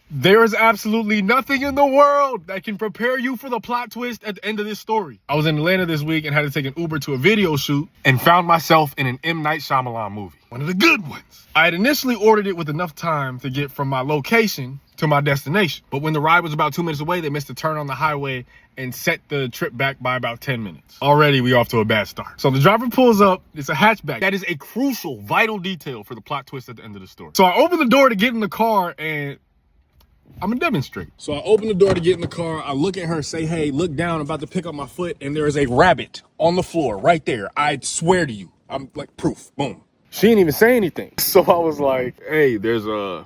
There is absolutely nothing in the world that can prepare you for the plot twist at the end of this story. I was in Atlanta this week and had to take an Uber to a video shoot and found myself in an M. Night Shyamalan movie. One of the good ones. I had initially ordered it with enough time to get from my location to my destination. But when the ride was about 2 minutes away, they missed a turn on the highway and set the trip back by about 10 minutes. Already, we off to a bad start. So the driver pulls up. It's a hatchback. That is a crucial, vital detail for the plot twist at the end of the story. So I open the door to get in the car and I'm gonna demonstrate. So I open the door to get in the car. I look at her, say, hey, look down. I'm about to pick up my foot, and there is a rabbit on the floor right there. I swear to you. I'm like, proof. Boom. She didn't even say anything. So I was like, hey, there's a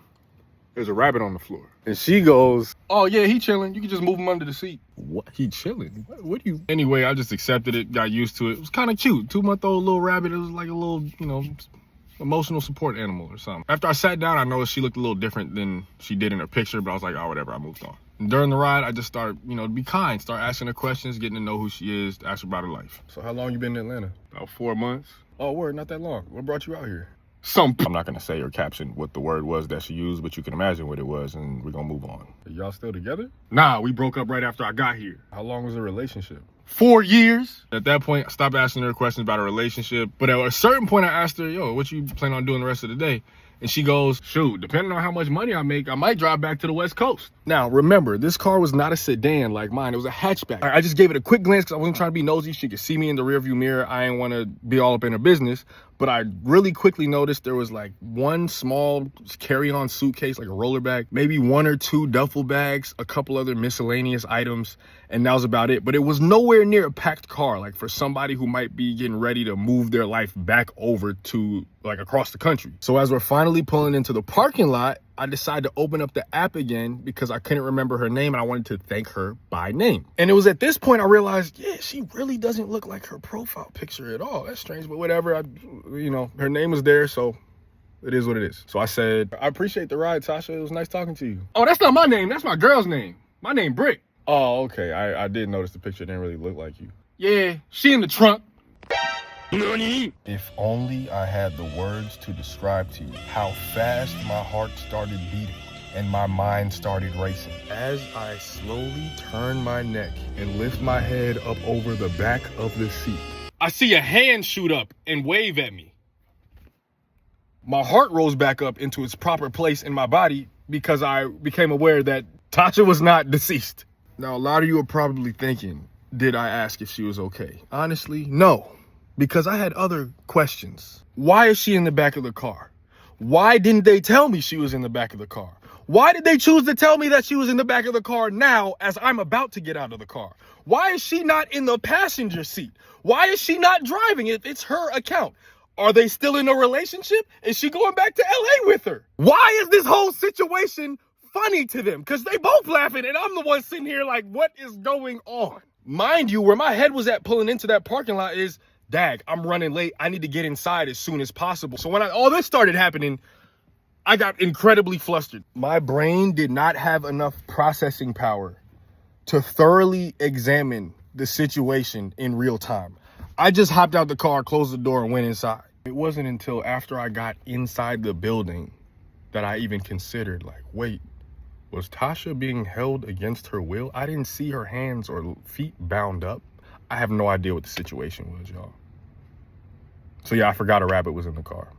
rabbit on the floor. And she goes, oh yeah, he chilling. You can just move him under the seat. What? He chilling? What do you? Anyway, I just accepted it, got used to it. It was kind of cute. 2-month-old little rabbit. It was like a little, you know, emotional support animal or something. After I sat down, I noticed she looked a little different than she did in her picture, but I was like, oh, whatever, I moved on. And during the ride, I just started, to be kind, start asking her questions, getting to know who she is, ask her about her life. So how long you been in Atlanta? About 4 months. Oh, word, not that long. What brought you out here? I'm not gonna say or caption what the word was that she used, but you can imagine what it was, and we're gonna move on. Are y'all still together? Nah, we broke up right after I got here. How long was the relationship? 4 years. At that point, I stopped asking her questions about her relationship. But at a certain point, I asked her, yo, what you plan on doing the rest of the day? And she goes, shoot, depending on how much money I make, I might drive back to the West Coast. Now, remember, this car was not a sedan like mine. It was a hatchback. I just gave it a quick glance because I wasn't trying to be nosy. She could see me in the rearview mirror. I didn't want to be all up in her business. But I really quickly noticed there was like one small carry-on suitcase, like a roller bag, maybe 1 or 2 duffel bags, a couple other miscellaneous items, and that was about it. But it was nowhere near a packed car, like for somebody who might be getting ready to move their life back over to like across the country. So as we're finally pulling into the parking lot, I decided to open up the app again because I couldn't remember her name and I wanted to thank her by name. And it was at this point I realized, yeah, she really doesn't look like her profile picture at all. That's strange, but whatever. Her name was there, so it is what it is. So I said, I appreciate the ride, Tasha. It was nice talking to you. Oh, that's not my name. That's my girl's name. My name, Brick. Oh, okay. I did notice the picture didn't really look like you. Yeah, she in the trunk. If only I had the words to describe to you how fast my heart started beating and my mind started racing. As I slowly turn my neck and lift my head up over the back of the seat, I see a hand shoot up and wave at me. My heart rose back up into its proper place in my body because I became aware that Tasha was not deceased. Now, a lot of you are probably thinking, did I ask if she was okay? Honestly, no. Because I had other questions. Why is she in the back of the car? Why didn't they tell me she was in the back of the car? Why did they choose to tell me that she was in the back of the car now as I'm about to get out of the car? Why is she not in the passenger seat? Why is she not driving if it's her account? Are they still in a relationship? Is she going back to LA with her? Why is this whole situation funny to them? Because they both laughing and I'm the one sitting here like, what is going on? Mind you, where my head was at pulling into that parking lot is, dag, I'm running late. I need to get inside as soon as possible. So when all this started happening, I got incredibly flustered. My brain did not have enough processing power to thoroughly examine the situation in real time. I just hopped out the car, closed the door, and went inside. It wasn't until after I got inside the building that I even considered, like, wait, was Tasha being held against her will? I didn't see her hands or feet bound up. I have no idea what the situation was, y'all. So yeah, I forgot a rabbit was in the car.